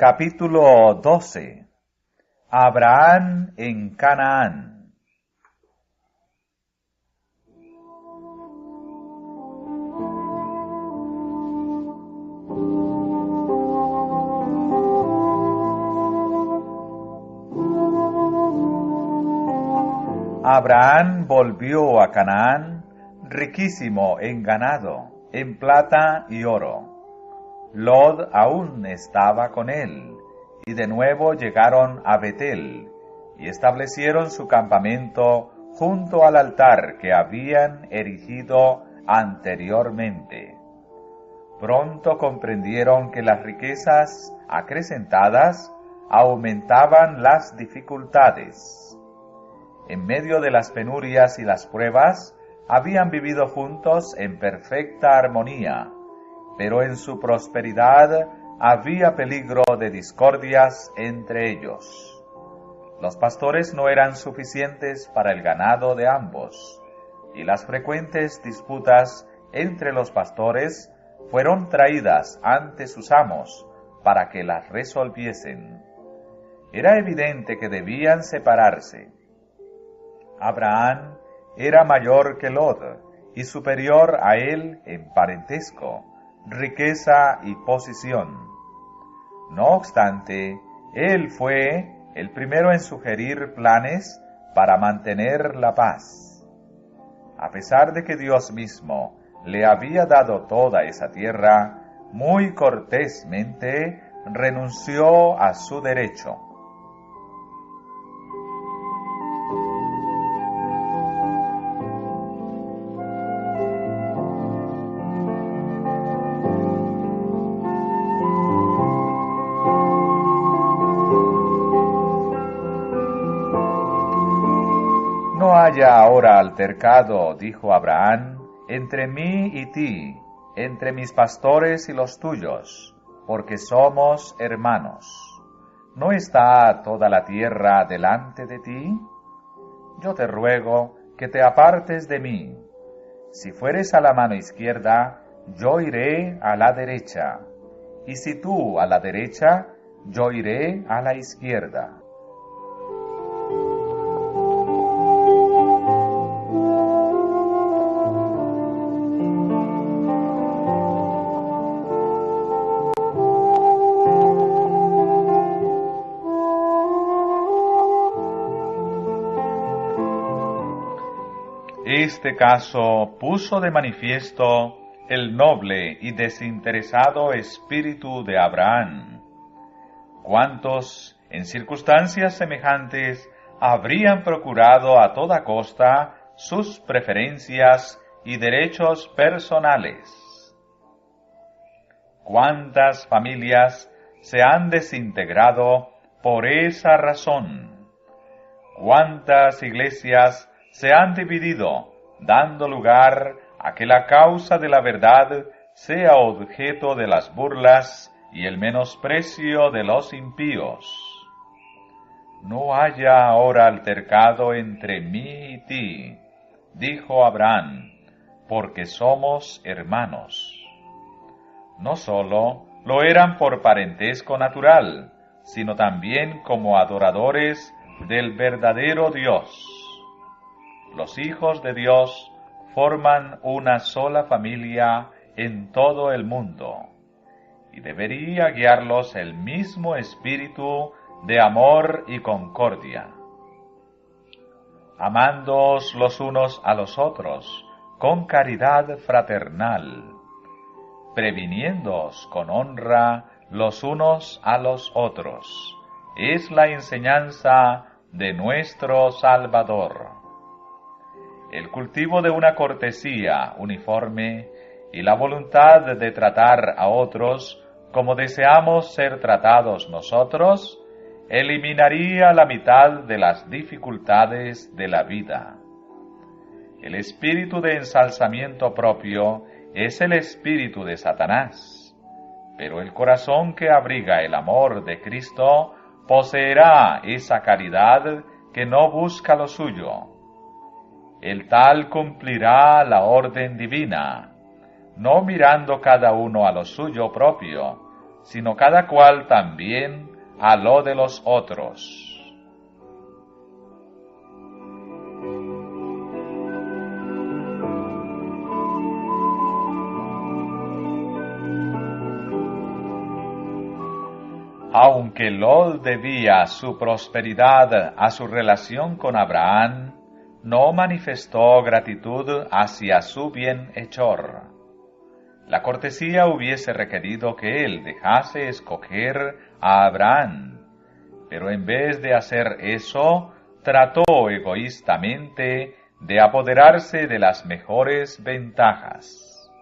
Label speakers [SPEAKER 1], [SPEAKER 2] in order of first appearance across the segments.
[SPEAKER 1] Capítulo 12. Abraham en Canaán. Abraham volvió a Canaán riquísimo en ganado, en plata y oro. Lot aún estaba con él, y de nuevo llegaron a Betel, y establecieron su campamento junto al altar que habían erigido anteriormente. Pronto comprendieron que las riquezas acrecentadas aumentaban las dificultades. En medio de las penurias y las pruebas, habían vivido juntos en perfecta armonía, pero en su prosperidad había peligro de discordias entre ellos. Los pastores no eran suficientes para el ganado de ambos, y las frecuentes disputas entre los pastores fueron traídas ante sus amos para que las resolviesen. Era evidente que debían separarse. Abraham era mayor que Lot y superior a él en parentesco, riqueza y posición. No obstante, él fue el primero en sugerir planes para mantener la paz. A pesar de que Dios mismo le había dado toda esa tierra, muy cortésmente renunció a su derecho. No haya ahora altercado, dijo Abraham, entre mí y ti, entre mis pastores y los tuyos, porque somos hermanos. ¿No está toda la tierra delante de ti? Yo te ruego que te apartes de mí. Si fueres a la mano izquierda, yo iré a la derecha, y si tú a la derecha, yo iré a la izquierda. Este caso puso de manifiesto el noble y desinteresado espíritu de Abraham. ¿Cuántos, en circunstancias semejantes, habrían procurado a toda costa sus preferencias y derechos personales? ¿Cuántas familias se han desintegrado por esa razón? ¿Cuántas iglesias se han dividido, dando lugar a que la causa de la verdad sea objeto de las burlas y el menosprecio de los impíos? No haya ahora altercado entre mí y ti, dijo Abraham, porque somos hermanos. No sólo lo eran por parentesco natural, sino también como adoradores del verdadero Dios. Los hijos de Dios forman una sola familia en todo el mundo, y debería guiarlos el mismo espíritu de amor y concordia. Amándoos los unos a los otros con caridad fraternal, previniéndoos con honra los unos a los otros, es la enseñanza de nuestro Salvador. El cultivo de una cortesía uniforme y la voluntad de tratar a otros como deseamos ser tratados nosotros, eliminaría la mitad de las dificultades de la vida. El espíritu de ensalzamiento propio es el espíritu de Satanás, pero el corazón que abriga el amor de Cristo poseerá esa caridad que no busca lo suyo. El tal cumplirá la orden divina, no mirando cada uno a lo suyo propio, sino cada cual también a lo de los otros. Aunque Lot debía su prosperidad a su relación con Abraham, no manifestó gratitud hacia su bienhechor. La cortesía hubiese requerido que él dejase escoger a Abraham, pero en vez de hacer eso, trató egoístamente de apoderarse de las mejores ventajas.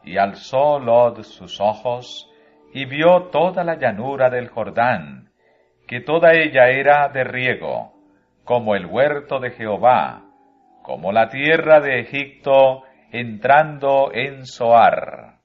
[SPEAKER 1] Y alzó Lot sus ojos y vio toda la llanura del Jordán, que toda ella era de riego, como el huerto de Jehová, como la tierra de Egipto entrando en Zoar.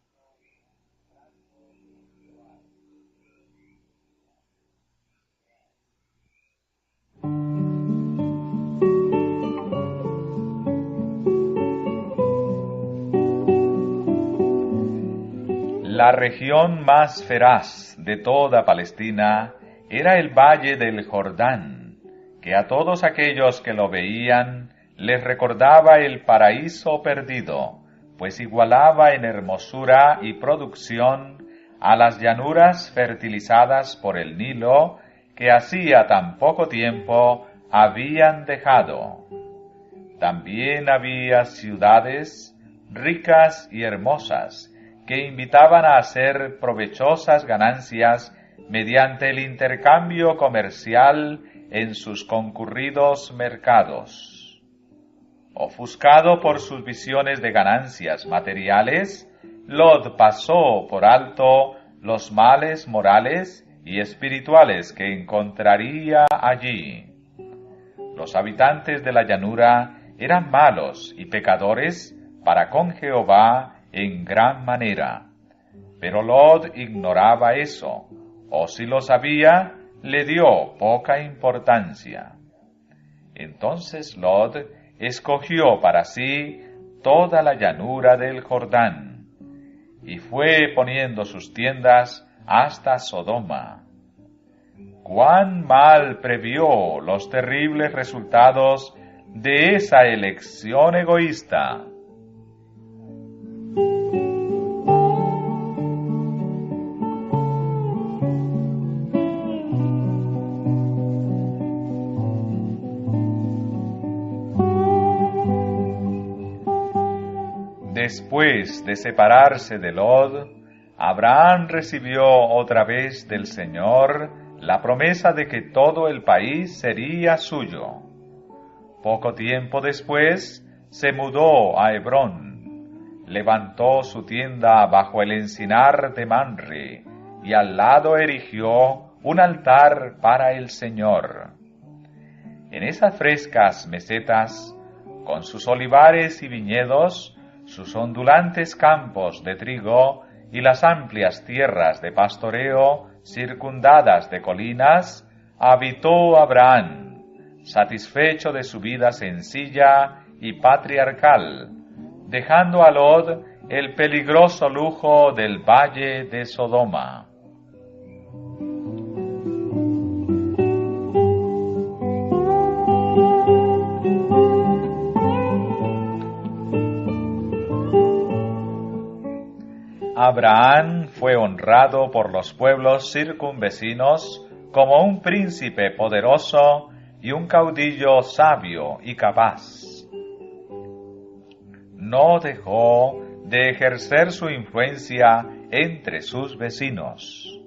[SPEAKER 1] La región más feraz de toda Palestina era el valle del Jordán, que a todos aquellos que lo veían les recordaba el paraíso perdido, pues igualaba en hermosura y producción a las llanuras fertilizadas por el Nilo que hacía tan poco tiempo habían dejado. También había ciudades ricas y hermosas, que invitaban a hacer provechosas ganancias mediante el intercambio comercial en sus concurridos mercados. Ofuscado por sus visiones de ganancias materiales, Lot pasó por alto los males morales y espirituales que encontraría allí. Los habitantes de la llanura eran malos y pecadores para con Jehová en gran manera, pero Lot ignoraba eso, o si lo sabía, le dio poca importancia. Entonces Lot escogió para sí toda la llanura del Jordán, y fue poniendo sus tiendas hasta Sodoma. Cuán mal previó los terribles resultados de esa elección egoísta. Después de separarse de Lot, Abraham recibió otra vez del Señor la promesa de que todo el país sería suyo. Poco tiempo después se mudó a Hebrón, levantó su tienda bajo el encinar de Mamre y al lado erigió un altar para el Señor. En esas frescas mesetas, con sus olivares y viñedos, sus ondulantes campos de trigo y las amplias tierras de pastoreo circundadas de colinas, habitó Abraham, satisfecho de su vida sencilla y patriarcal, dejando a Lot el peligroso lujo del valle de Sodoma. Abraham fue honrado por los pueblos circunvecinos como un príncipe poderoso y un caudillo sabio y capaz. No dejó de ejercer su influencia entre sus vecinos.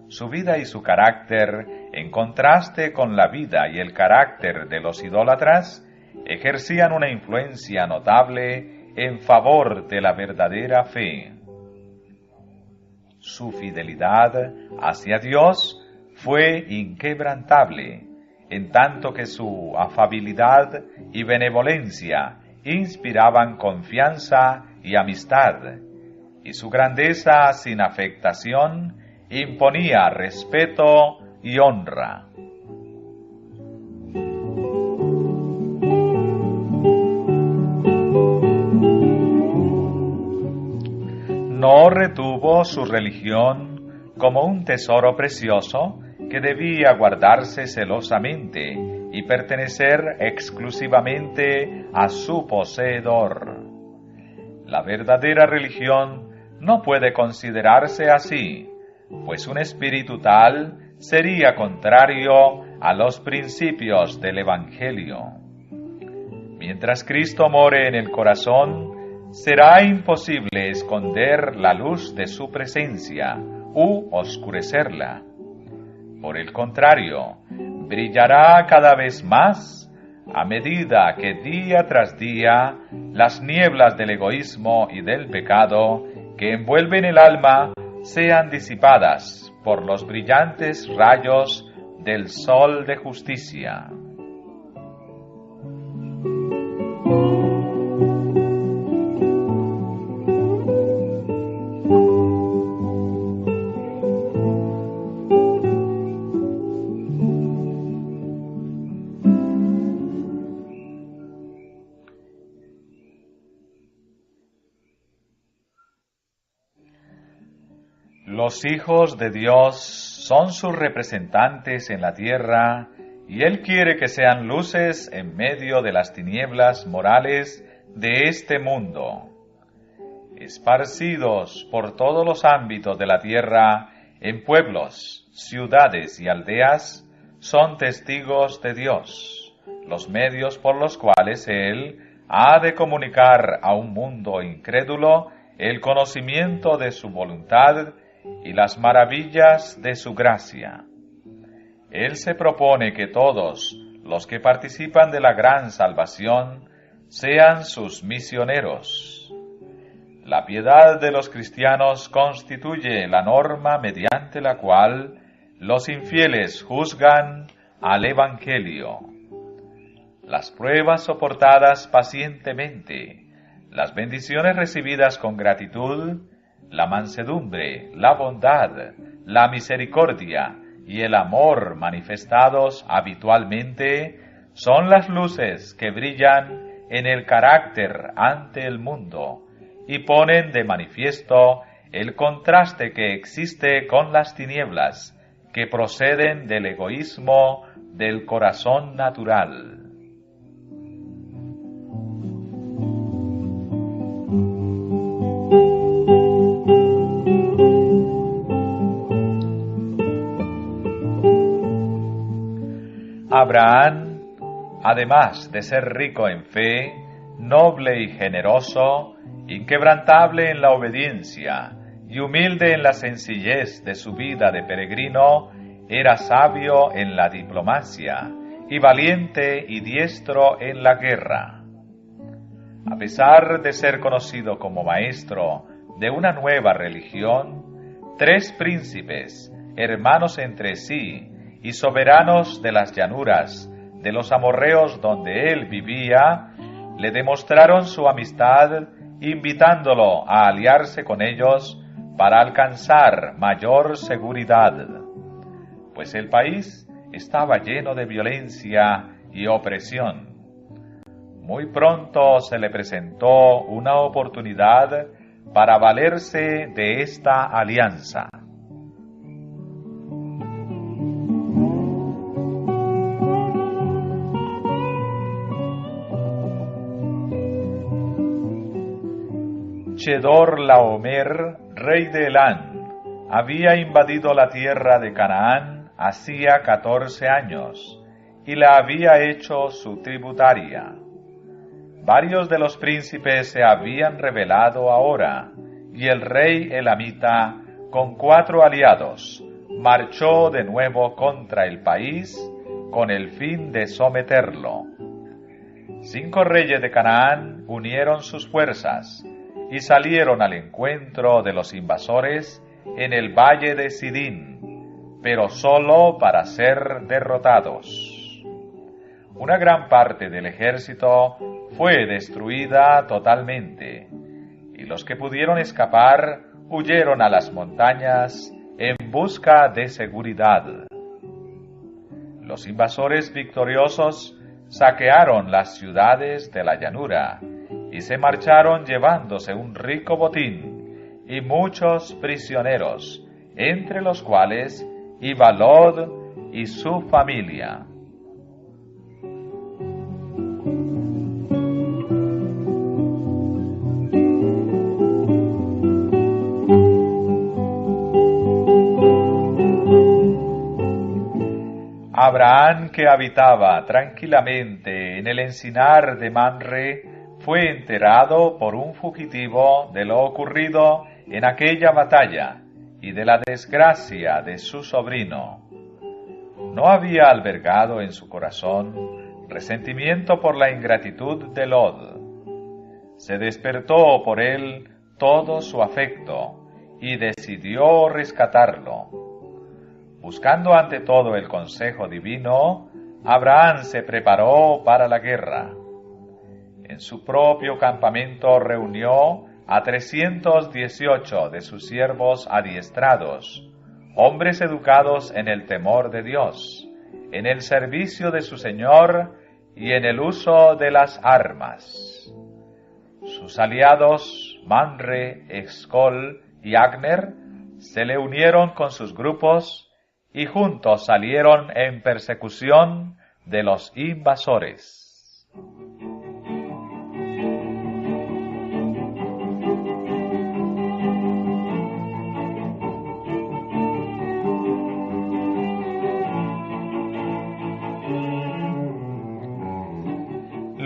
[SPEAKER 1] Su vida y su carácter, en contraste con la vida y el carácter de los idólatras, ejercían una influencia notable en favor de la verdadera fe. Su fidelidad hacia Dios fue inquebrantable, en tanto que su afabilidad y benevolencia inspiraban confianza y amistad, y su grandeza sin afectación imponía respeto y honra. No retuvo su religión como un tesoro precioso que debía guardarse celosamente y pertenecer exclusivamente a su poseedor. La verdadera religión no puede considerarse así, pues un espíritu tal sería contrario a los principios del Evangelio. Mientras Cristo more en el corazón, será imposible esconder la luz de su presencia u oscurecerla. Por el contrario, brillará cada vez más a medida que día tras día las nieblas del egoísmo y del pecado que envuelven el alma sean disipadas por los brillantes rayos del sol de justicia. Los hijos de Dios son sus representantes en la tierra y Él quiere que sean luces en medio de las tinieblas morales de este mundo. Esparcidos por todos los ámbitos de la tierra, en pueblos, ciudades y aldeas, son testigos de Dios, los medios por los cuales Él ha de comunicar a un mundo incrédulo el conocimiento de su voluntad y las maravillas de su gracia. Él se propone que todos los que participan de la gran salvación sean sus misioneros. La piedad de los cristianos constituye la norma mediante la cual los infieles juzgan al Evangelio. Las pruebas soportadas pacientemente, las bendiciones recibidas con gratitud, la mansedumbre, la bondad, la misericordia y el amor manifestados habitualmente son las luces que brillan en el carácter ante el mundo y ponen de manifiesto el contraste que existe con las tinieblas que proceden del egoísmo del corazón natural. Abraham, además de ser rico en fe, noble y generoso, inquebrantable en la obediencia y humilde en la sencillez de su vida de peregrino, era sabio en la diplomacia y valiente y diestro en la guerra. A pesar de ser conocido como maestro de una nueva religión, 3 príncipes, hermanos entre sí, y soberanos de las llanuras de los amorreos donde él vivía, le demostraron su amistad, invitándolo a aliarse con ellos para alcanzar mayor seguridad, pues el país estaba lleno de violencia y opresión. Muy pronto se le presentó una oportunidad para valerse de esta alianza. Chedorlaomer, rey de Elán, había invadido la tierra de Canaán hacía 14 años y la había hecho su tributaria. Varios de los príncipes se habían rebelado ahora, y el rey elamita, con 4 aliados, marchó de nuevo contra el país con el fin de someterlo. 5 reyes de Canaán unieron sus fuerzas y salieron al encuentro de los invasores en el valle de Sidín, pero solo para ser derrotados. Una gran parte del ejército fue destruida totalmente, y los que pudieron escapar huyeron a las montañas en busca de seguridad. Los invasores victoriosos saquearon las ciudades de la llanura y se marcharon llevándose un rico botín y muchos prisioneros, entre los cuales iba Lot y su familia. Abraham, que habitaba tranquilamente en el encinar de Mamre, fue enterado por un fugitivo de lo ocurrido en aquella batalla y de la desgracia de su sobrino. No había albergado en su corazón resentimiento por la ingratitud de Lot. Se despertó por él todo su afecto y decidió rescatarlo. Buscando ante todo el consejo divino, Abraham se preparó para la guerra. En su propio campamento reunió a 318 de sus siervos adiestrados, hombres educados en el temor de Dios, en el servicio de su Señor y en el uso de las armas. Sus aliados, Mamre, Escol y Agner, se le unieron con sus grupos y juntos salieron en persecución de los invasores.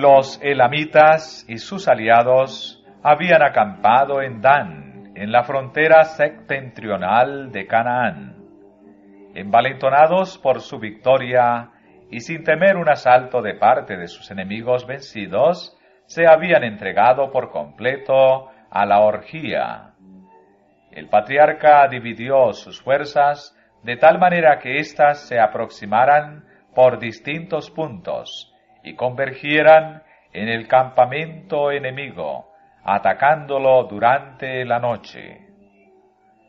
[SPEAKER 1] Los elamitas y sus aliados habían acampado en Dan, en la frontera septentrional de Canaán. Envalentonados por su victoria y sin temer un asalto de parte de sus enemigos vencidos, se habían entregado por completo a la orgía. El patriarca dividió sus fuerzas de tal manera que éstas se aproximaran por distintos puntos y convergieran en el campamento enemigo, atacándolo durante la noche.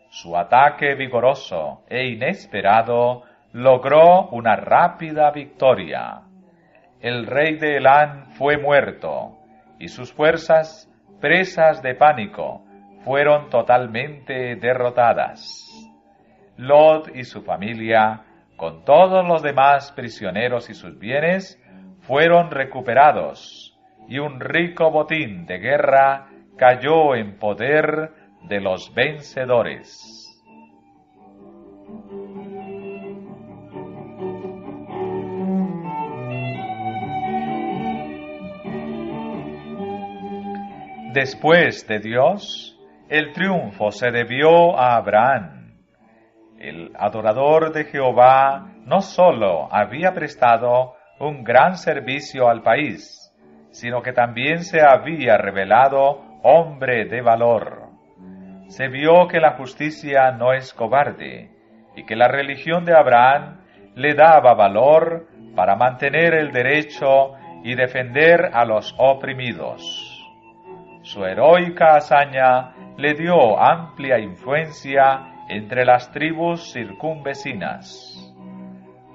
[SPEAKER 1] Su ataque vigoroso e inesperado logró una rápida victoria. El rey de Elán fue muerto, y sus fuerzas, presas de pánico, fueron totalmente derrotadas. Lot y su familia, con todos los demás prisioneros y sus bienes, fueron recuperados, y un rico botín de guerra cayó en poder de los vencedores. Después de Dios, el triunfo se debió a Abraham. El adorador de Jehová no sólo había prestado un gran servicio al país, sino que también se había revelado hombre de valor. Se vio que la justicia no es cobarde y que la religión de Abraham le daba valor para mantener el derecho y defender a los oprimidos. Su heroica hazaña le dio amplia influencia entre las tribus circunvecinas.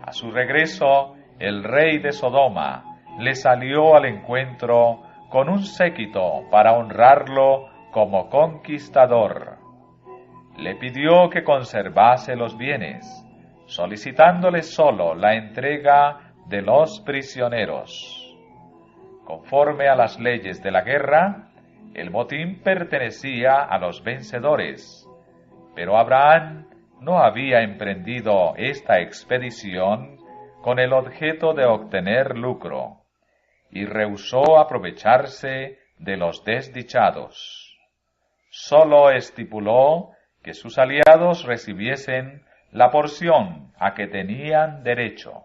[SPEAKER 1] A su regreso, el rey de Sodoma le salió al encuentro con un séquito para honrarlo como conquistador. Le pidió que conservase los bienes, solicitándole solo la entrega de los prisioneros. Conforme a las leyes de la guerra, el botín pertenecía a los vencedores, pero Abraham no había emprendido esta expedición con el objeto de obtener lucro, y rehusó aprovecharse de los desdichados. Solo estipuló que sus aliados recibiesen la porción a que tenían derecho.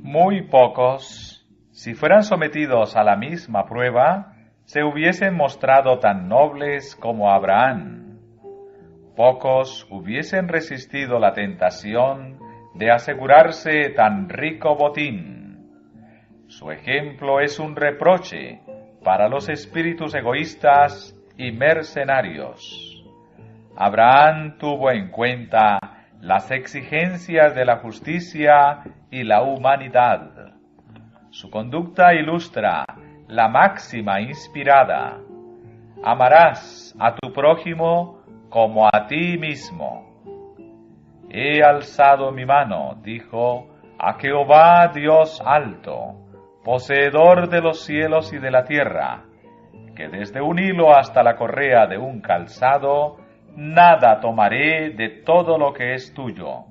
[SPEAKER 1] Muy pocos, si fueran sometidos a la misma prueba, se hubiesen mostrado tan nobles como Abraham. Pocos hubiesen resistido la tentación de asegurarse tan rico botín. Su ejemplo es un reproche para los espíritus egoístas y mercenarios. Abraham tuvo en cuenta las exigencias de la justicia y la humanidad. Su conducta ilustra la máxima inspirada: amarás a tu prójimo como a ti mismo. He alzado mi mano, dijo, a Jehová Dios alto, poseedor de los cielos y de la tierra, que desde un hilo hasta la correa de un calzado, nada tomaré de todo lo que es tuyo,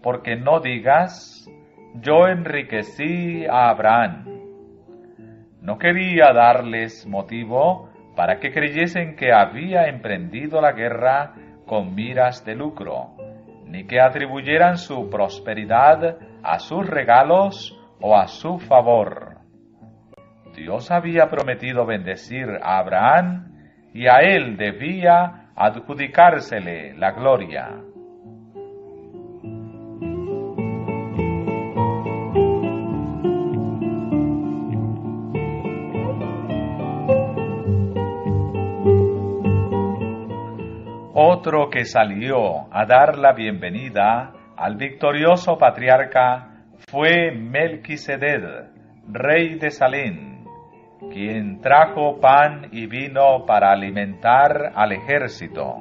[SPEAKER 1] porque no digas, yo enriquecí a Abraham. No quería darles motivo para que creyesen que había emprendido la guerra con miras de lucro, ni que atribuyeran su prosperidad a sus regalos o a su favor. Dios había prometido bendecir a Abraham y a él debía adjudicársele la gloria. Otro que salió a dar la bienvenida al victorioso patriarca fue Melquisedec, rey de Salem, quien trajo pan y vino para alimentar al ejército.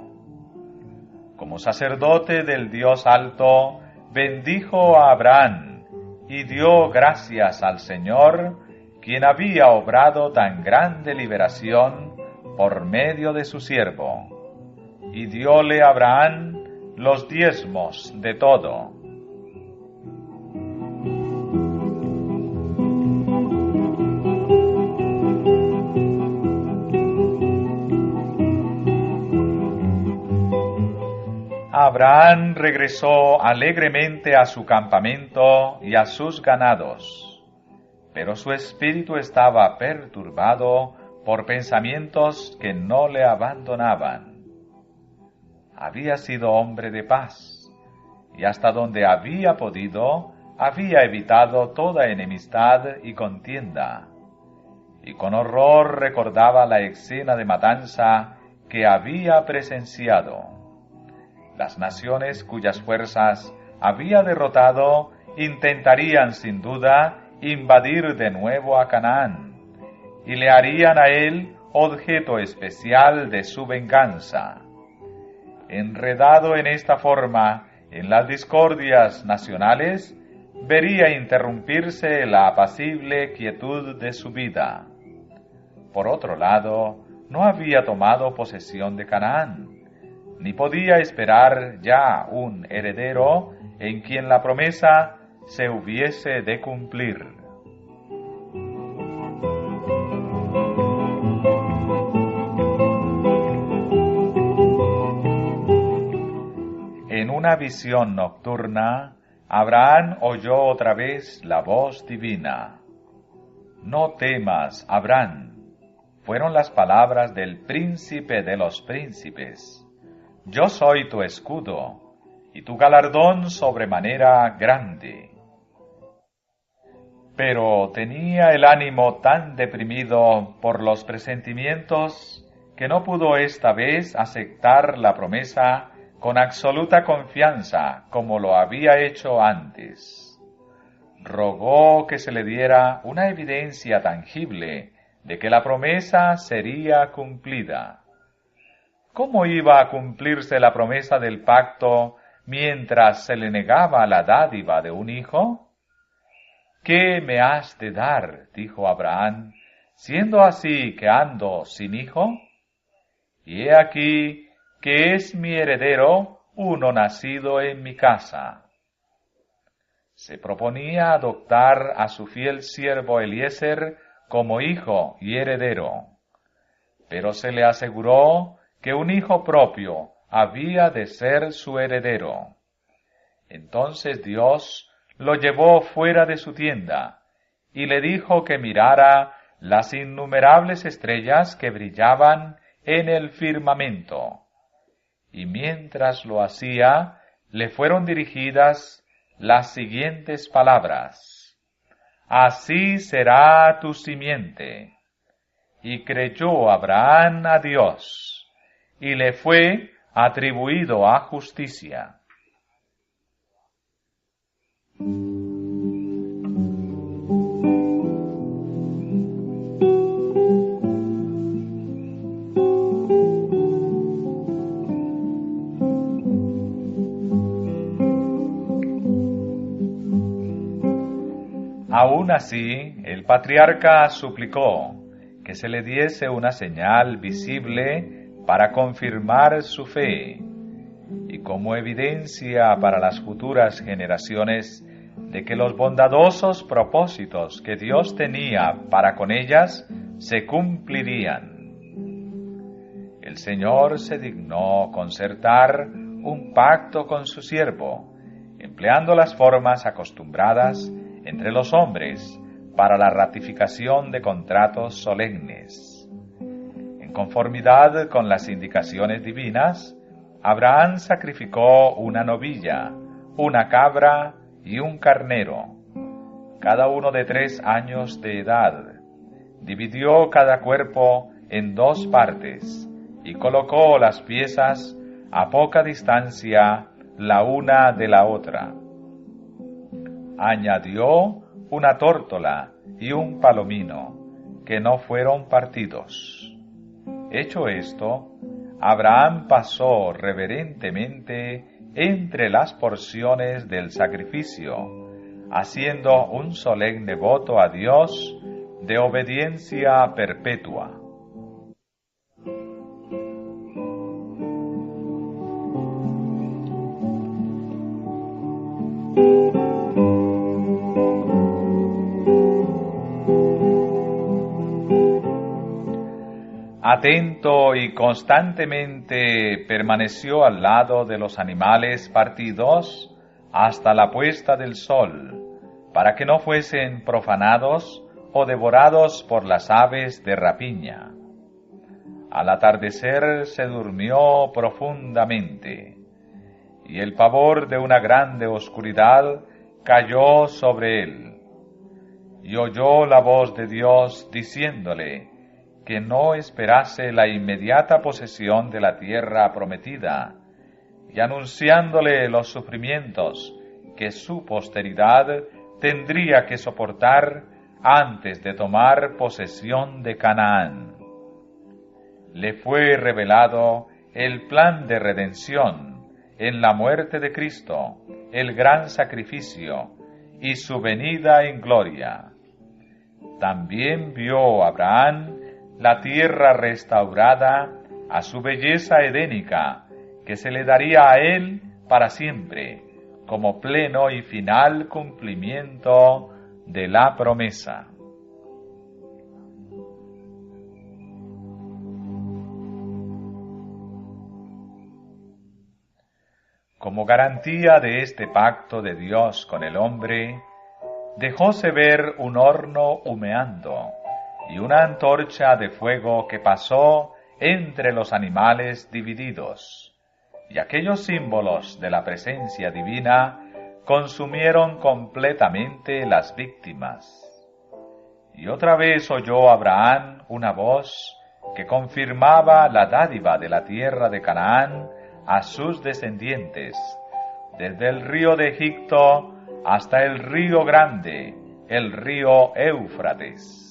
[SPEAKER 1] Como sacerdote del Dios Alto, bendijo a Abraham y dio gracias al Señor, quien había obrado tan grande liberación por medio de su siervo. Y dióle a Abraham los diezmos de todo. Abraham regresó alegremente a su campamento y a sus ganados, pero su espíritu estaba perturbado por pensamientos que no le abandonaban. Había sido hombre de paz, y hasta donde había podido, había evitado toda enemistad y contienda, y con horror recordaba la escena de matanza que había presenciado. Las naciones cuyas fuerzas había derrotado intentarían sin duda invadir de nuevo a Canaán, y le harían a él objeto especial de su venganza. Enredado en esta forma en las discordias nacionales, vería interrumpirse la apacible quietud de su vida. Por otro lado, no había tomado posesión de Canaán, ni podía esperar ya un heredero en quien la promesa se hubiese de cumplir. En una visión nocturna, Abraham oyó otra vez la voz divina. No temas, Abraham, fueron las palabras del príncipe de los príncipes. Yo soy tu escudo, y tu galardón sobremanera grande. Pero tenía el ánimo tan deprimido por los presentimientos que no pudo esta vez aceptar la promesa con absoluta confianza como lo había hecho antes. Rogó que se le diera una evidencia tangible de que la promesa sería cumplida. ¿Cómo iba a cumplirse la promesa del pacto mientras se le negaba la dádiva de un hijo? ¿Qué me has de dar? Dijo Abraham, siendo así que ando sin hijo. Y he aquí que es mi heredero uno nacido en mi casa. Se proponía adoptar a su fiel siervo Eliezer como hijo y heredero, pero se le aseguró que un hijo propio había de ser su heredero. Entonces Dios lo llevó fuera de su tienda y le dijo que mirara las innumerables estrellas que brillaban en el firmamento. Y mientras lo hacía, le fueron dirigidas las siguientes palabras: Así será tu simiente. y creyó Abraham a Dios, y le fue atribuido a justicia. Aún así, el patriarca suplicó que se le diese una señal visible para confirmar su fe, y como evidencia para las futuras generaciones de que los bondadosos propósitos que Dios tenía para con ellas se cumplirían. El Señor se dignó concertar un pacto con su siervo, empleando las formas acostumbradas entre los hombres para la ratificación de contratos solemnes. En conformidad con las indicaciones divinas, Abraham sacrificó una novilla, una cabra y un carnero, cada uno de 3 años de edad. Dividió cada cuerpo en 2 partes y colocó las piezas a poca distancia la una de la otra. Añadió una tórtola y un palomino, que no fueron partidos. Hecho esto, Abraham pasó reverentemente entre las porciones del sacrificio, haciendo un solemne voto a Dios de obediencia perpetua. Atento y constantemente permaneció al lado de los animales partidos hasta la puesta del sol, para que no fuesen profanados o devorados por las aves de rapiña. Al atardecer se durmió profundamente, y el pavor de una grande oscuridad cayó sobre él. Y oyó la voz de Dios diciéndole que no esperase la inmediata posesión de la tierra prometida, y anunciándole los sufrimientos que su posteridad tendría que soportar antes de tomar posesión de Canaán. Le fue revelado el plan de redención en la muerte de Cristo, el gran sacrificio y su venida en gloria. También vio Abraham la tierra restaurada a su belleza edénica, que se le daría a él para siempre, como pleno y final cumplimiento de la promesa. Como garantía de este pacto de Dios con el hombre, dejóse ver un horno humeando y una antorcha de fuego que pasó entre los animales divididos, y aquellos símbolos de la presencia divina consumieron completamente las víctimas. Y otra vez oyó Abraham una voz que confirmaba la dádiva de la tierra de Canaán a sus descendientes, desde el río de Egipto hasta el río grande, el río Éufrates.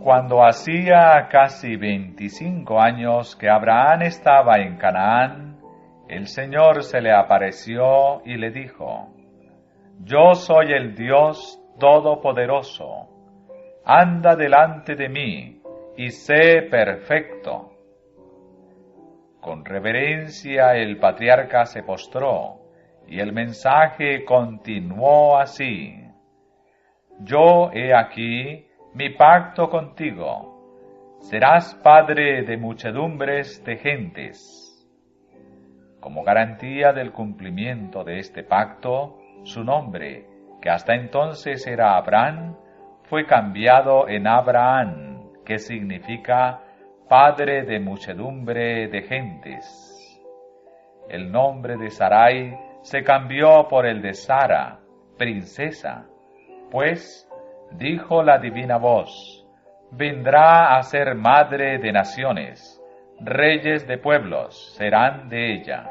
[SPEAKER 1] Cuando hacía casi 25 años que Abraham estaba en Canaán, el Señor se le apareció y le dijo: Yo soy el Dios Todopoderoso. Anda delante de mí y sé perfecto. Con reverencia el patriarca se postró y el mensaje continuó así: Yo he aquí mi pacto contigo. Serás padre de muchedumbres de gentes. Como garantía del cumplimiento de este pacto, su nombre, que hasta entonces era Abraham, fue cambiado en Abraham, que significa padre de muchedumbre de gentes. El nombre de Sarai se cambió por el de Sara, princesa, pues, dijo la divina voz, vendrá a ser madre de naciones, reyes de pueblos serán de ella.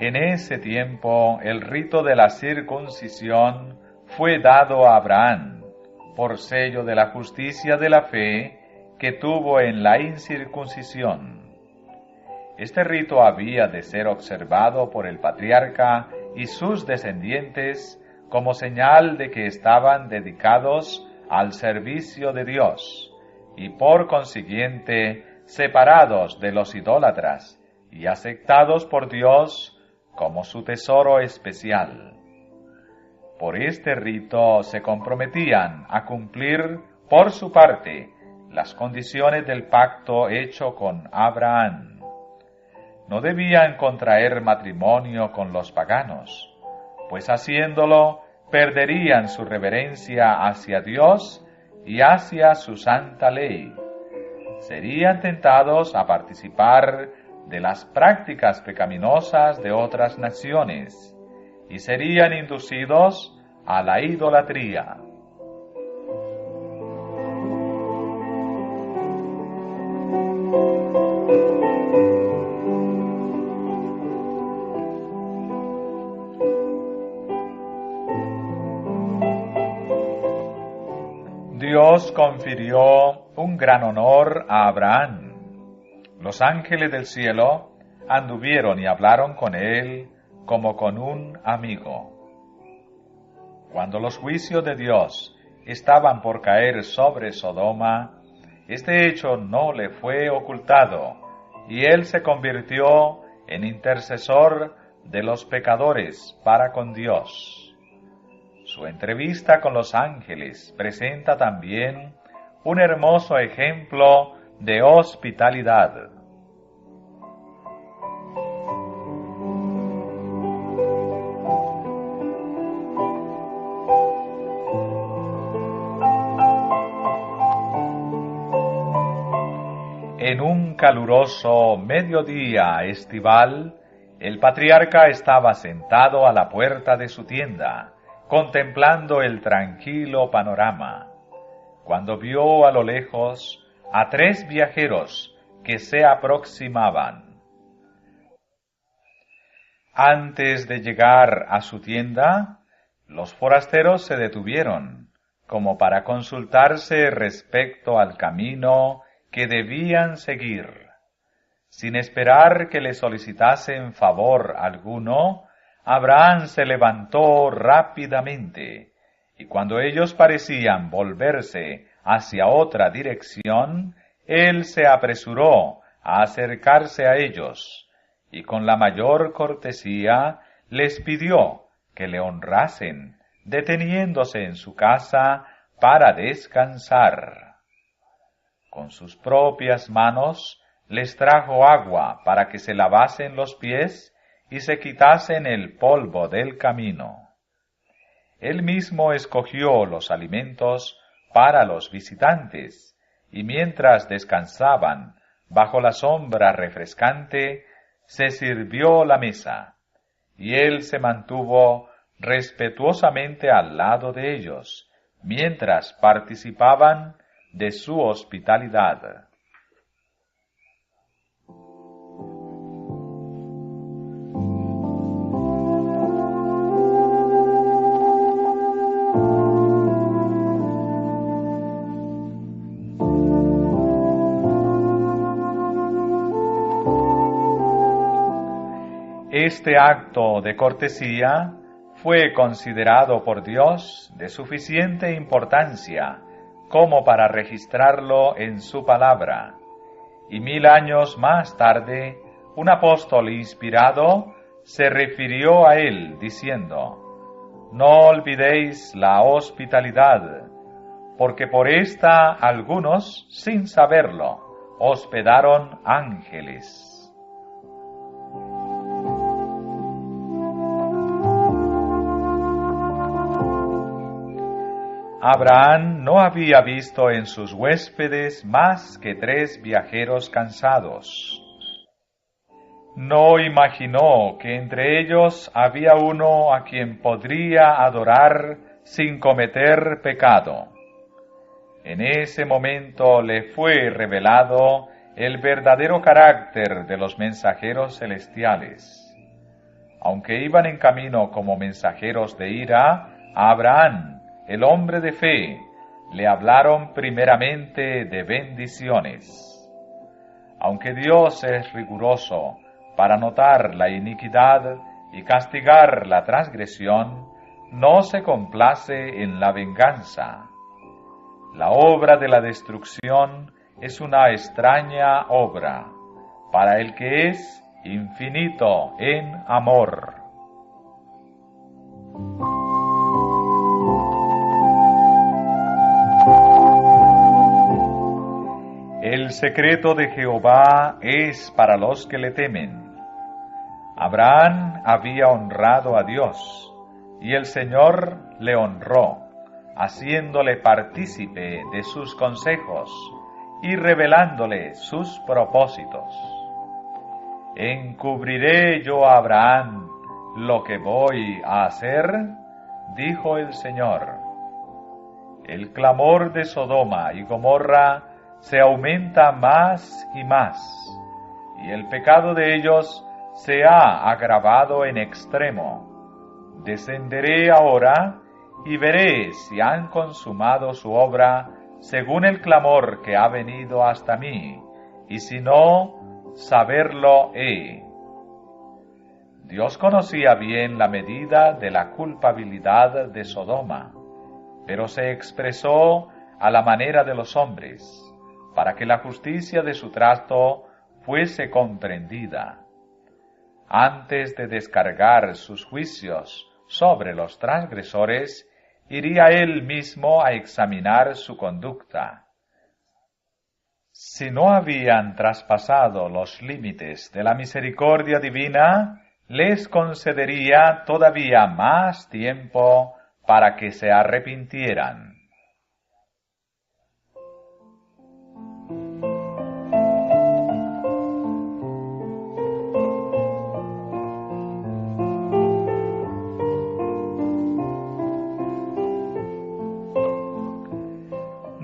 [SPEAKER 1] En ese tiempo el rito de la circuncisión fue dado a Abraham, por sello de la justicia de la fe que tuvo en la incircuncisión. Este rito había de ser observado por el patriarca y sus descendientes como señal de que estaban dedicados al servicio de Dios y por consiguiente separados de los idólatras y aceptados por Dios como su tesoro especial. Por este rito se comprometían a cumplir por su parte las condiciones del pacto hecho con Abraham. No debían contraer matrimonio con los paganos, pues haciéndolo perderían su reverencia hacia Dios y hacia su santa ley. Serían tentados a participar de las prácticas pecaminosas de otras naciones y serían inducidos a la idolatría. Dios confirió un gran honor a Abraham. Los ángeles del cielo anduvieron y hablaron con él como con un amigo. Cuando los juicios de Dios estaban por caer sobre Sodoma, este hecho no le fue ocultado, y él se convirtió en intercesor de los pecadores para con Dios. Su entrevista con los ángeles presenta también un hermoso ejemplo de hospitalidad. En un caluroso mediodía estival, el patriarca estaba sentado a la puerta de su tienda, contemplando el tranquilo panorama, cuando vio a lo lejos a 3 viajeros que se aproximaban. Antes de llegar a su tienda, los forasteros se detuvieron, como para consultarse respecto al camino que debían seguir. Sin esperar que le solicitasen favor alguno, Abraham se levantó rápidamente, y cuando ellos parecían volverse hacia otra dirección, él se apresuró a acercarse a ellos, y con la mayor cortesía les pidió que le honrasen, deteniéndose en su casa para descansar. Con sus propias manos les trajo agua para que se lavasen los pies y se quitasen el polvo del camino. Él mismo escogió los alimentos para los visitantes, y mientras descansaban bajo la sombra refrescante, se sirvió la mesa, y él se mantuvo respetuosamente al lado de ellos, mientras participaban de su hospitalidad. Este acto de cortesía fue considerado por Dios de suficiente importancia como para registrarlo en su palabra, y 1000 años más tarde, un apóstol inspirado se refirió a él diciendo: «No olvidéis la hospitalidad, porque por esta algunos, sin saberlo, hospedaron ángeles». Abraham no había visto en sus huéspedes más que 3 viajeros cansados. No imaginó que entre ellos había uno a quien podría adorar sin cometer pecado. En ese momento le fue revelado el verdadero carácter de los mensajeros celestiales. Aunque iban en camino como mensajeros de ira, a Abraham, el hombre de fe, le hablaron primeramente de bendiciones. Aunque Dios es riguroso para notar la iniquidad y castigar la transgresión, no se complace en la venganza. La obra de la destrucción es una extraña obra para el que es infinito en amor. El secreto de Jehová es para los que le temen. Abraham había honrado a Dios, y el Señor le honró, haciéndole partícipe de sus consejos y revelándole sus propósitos. ¿Encubriré yo a Abraham lo que voy a hacer? Dijo el Señor. El clamor de Sodoma y Gomorra se aumenta más y más, y el pecado de ellos se ha agravado en extremo. Descenderé ahora y veré si han consumado su obra según el clamor que ha venido hasta mí, y si no, saberlo he. Dios conocía bien la medida de la culpabilidad de Sodoma, pero se expresó a la manera de los hombres, para que la justicia de su trato fuese comprendida. Antes de descargar sus juicios sobre los transgresores, iría él mismo a examinar su conducta. Si no habían traspasado los límites de la misericordia divina, les concedería todavía más tiempo para que se arrepintieran.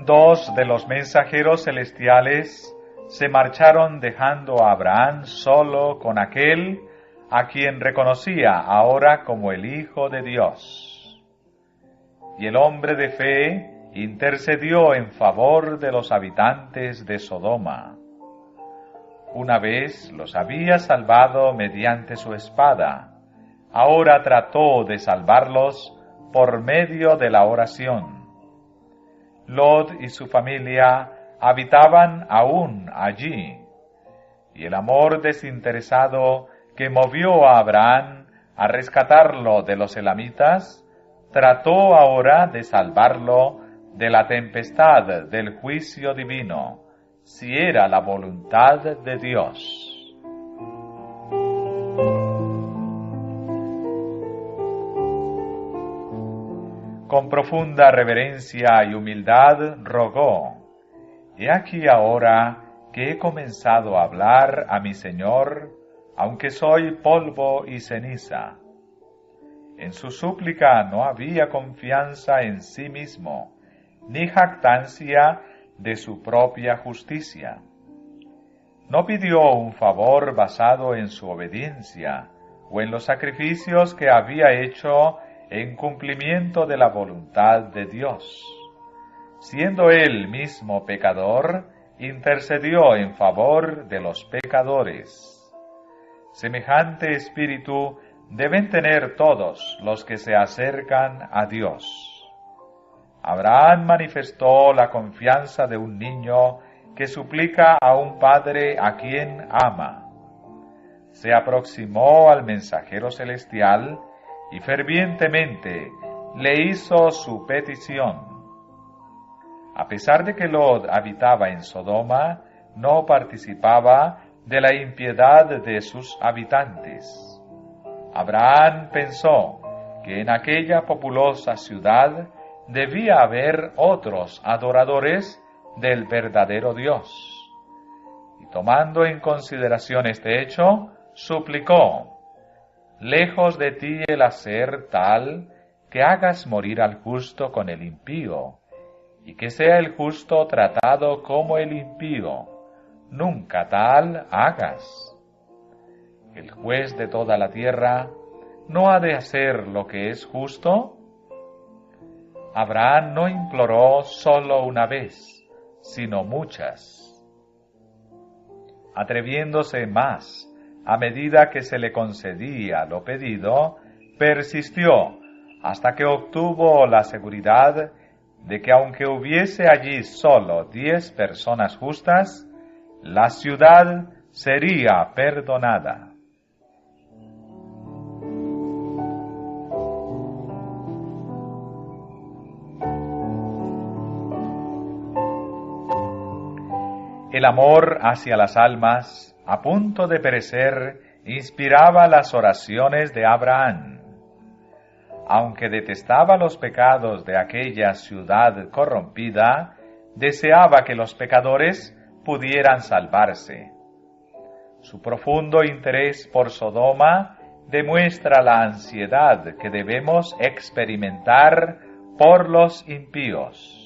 [SPEAKER 1] Dos de los mensajeros celestiales se marcharon dejando a Abraham solo con aquel a quien reconocía ahora como el Hijo de Dios. Y el hombre de fe intercedió en favor de los habitantes de Sodoma. Una vez los había salvado mediante su espada, ahora trató de salvarlos por medio de la oración. Lot y su familia habitaban aún allí, y el amor desinteresado que movió a Abraham a rescatarlo de los elamitas, trató ahora de salvarlo de la tempestad del juicio divino, si era la voluntad de Dios. Con profunda reverencia y humildad rogó: «He aquí ahora que he comenzado a hablar a mi Señor, aunque soy polvo y ceniza». En su súplica no había confianza en sí mismo, ni jactancia de su propia justicia. No pidió un favor basado en su obediencia o en los sacrificios que había hecho en cumplimiento de la voluntad de Dios. Siendo él mismo pecador, intercedió en favor de los pecadores. Semejante espíritu deben tener todos los que se acercan a Dios. Abraham manifestó la confianza de un niño que suplica a un padre a quien ama. Se aproximó al mensajero celestial y fervientemente le hizo su petición. A pesar de que Lot habitaba en Sodoma, no participaba de la impiedad de sus habitantes. Abraham pensó que en aquella populosa ciudad debía haber otros adoradores del verdadero Dios. Y tomando en consideración este hecho, suplicó: lejos de ti el hacer tal que hagas morir al justo con el impío, y que sea el justo tratado como el impío. Nunca tal hagas. El juez de toda la tierra ¿no ha de hacer lo que es justo? Abraham no imploró solo una vez, sino muchas, atreviéndose más a medida que se le concedía lo pedido, persistió hasta que obtuvo la seguridad de que aunque hubiese allí solo 10 personas justas, la ciudad sería perdonada. El amor hacia las almas, a punto de perecer, inspiraba las oraciones de Abraham. Aunque detestaba los pecados de aquella ciudad corrompida, deseaba que los pecadores pudieran salvarse. Su profundo interés por Sodoma demuestra la ansiedad que debemos experimentar por los impíos.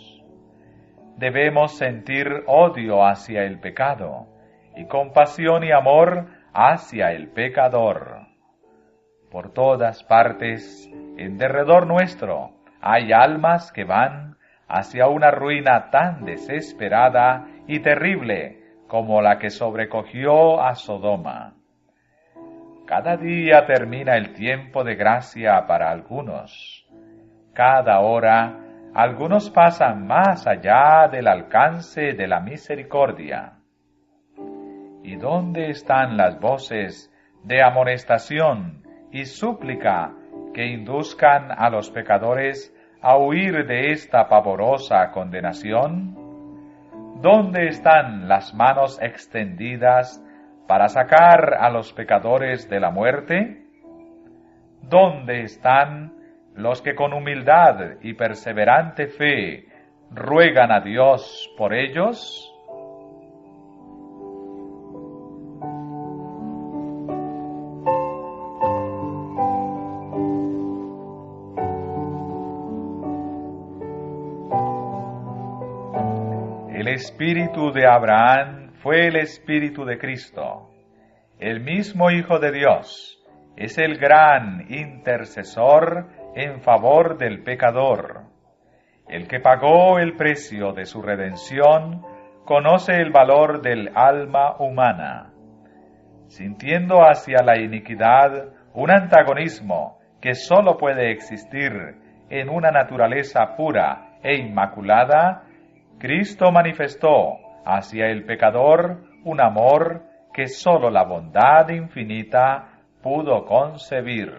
[SPEAKER 1] Debemos sentir odio hacia el pecado y compasión y amor hacia el pecador. Por todas partes, en derredor nuestro, hay almas que van hacia una ruina tan desesperada y terrible como la que sobrecogió a Sodoma. Cada día termina el tiempo de gracia para algunos. Cada hora, algunos pasan más allá del alcance de la misericordia. ¿Y dónde están las voces de amonestación y súplica que induzcan a los pecadores a huir de esta pavorosa condenación? ¿Dónde están las manos extendidas para sacar a los pecadores de la muerte? ¿Dónde están los que con humildad y perseverante fe ruegan a Dios por ellos? El espíritu de Abraham fue el espíritu de Cristo. El mismo Hijo de Dios es el gran intercesor en favor del pecador. El que pagó el precio de su redención conoce el valor del alma humana. Sintiendo hacia la iniquidad un antagonismo que sólo puede existir en una naturaleza pura e inmaculada, Cristo manifestó hacia el pecador un amor que sólo la bondad infinita pudo concebir.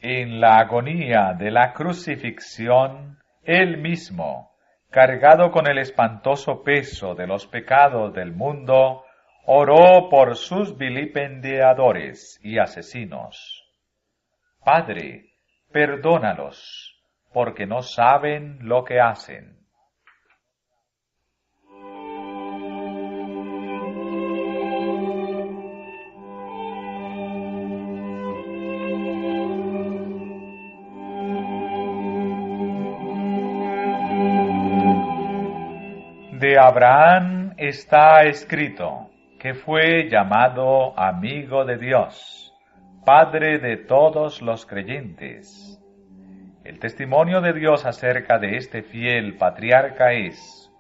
[SPEAKER 1] En la agonía de la crucifixión, Él mismo, cargado con el espantoso peso de los pecados del mundo, oró por sus vilipendiadores y asesinos. Padre, perdónalos, porque no saben lo que hacen. De Abraham está escrito que fue llamado amigo de Dios, Padre de todos los creyentes. El testimonio de Dios acerca de este fiel patriarca es: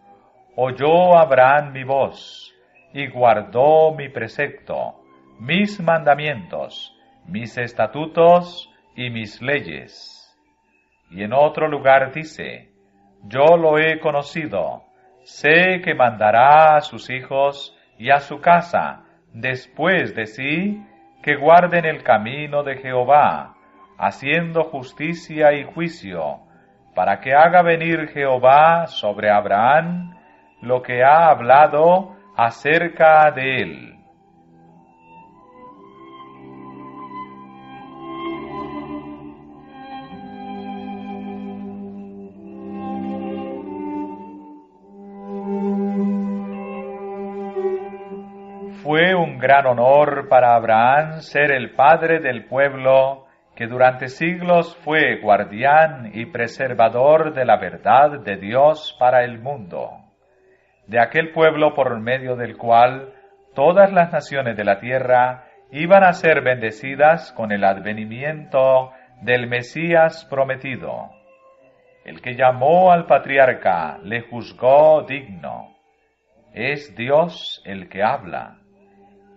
[SPEAKER 1] oyó Abraham mi voz y guardó mi precepto, mis mandamientos, mis estatutos y mis leyes. Y en otro lugar dice: yo lo he conocido. Sé que mandará a sus hijos y a su casa después de sí que guarden el camino de Jehová, haciendo justicia y juicio, para que haga venir Jehová sobre Abraham lo que ha hablado acerca de él. un gran honor para Abraham ser el padre del pueblo que durante siglos fue guardián y preservador de la verdad de Dios para el mundo, de aquel pueblo por medio del cual todas las naciones de la tierra iban a ser bendecidas con el advenimiento del Mesías prometido. El que llamó al patriarca le juzgó digno. Es Dios el que habla,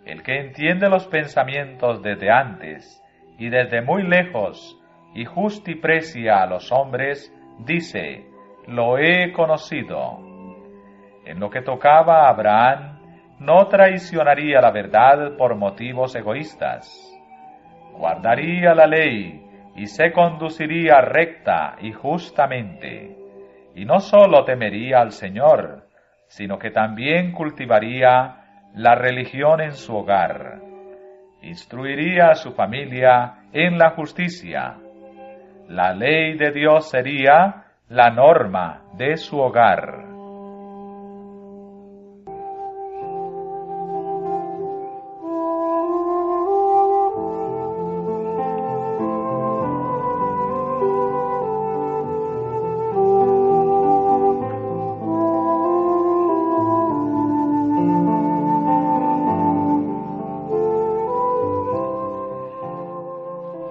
[SPEAKER 1] el que entiende los pensamientos desde antes y desde muy lejos, y justiprecia a los hombres, dice, lo he conocido. En lo que tocaba a Abraham, no traicionaría la verdad por motivos egoístas. Guardaría la ley y se conduciría recta y justamente, y no sólo temería al Señor, sino que también cultivaría la religión en su hogar. Instruiría a su familia en la justicia. La ley de Dios sería la norma de su hogar.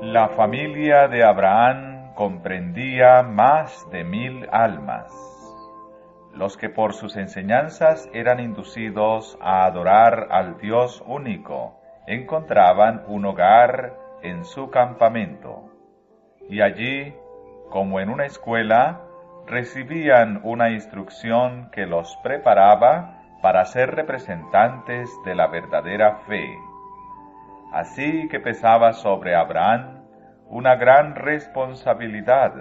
[SPEAKER 1] La familia de Abraham comprendía más de 1000 almas, los que por sus enseñanzas eran inducidos a adorar al Dios único, encontraban un hogar en su campamento, y allí, como en una escuela, recibían una instrucción que los preparaba para ser representantes de la verdadera fe. Así que pesaba sobre Abraham una gran responsabilidad.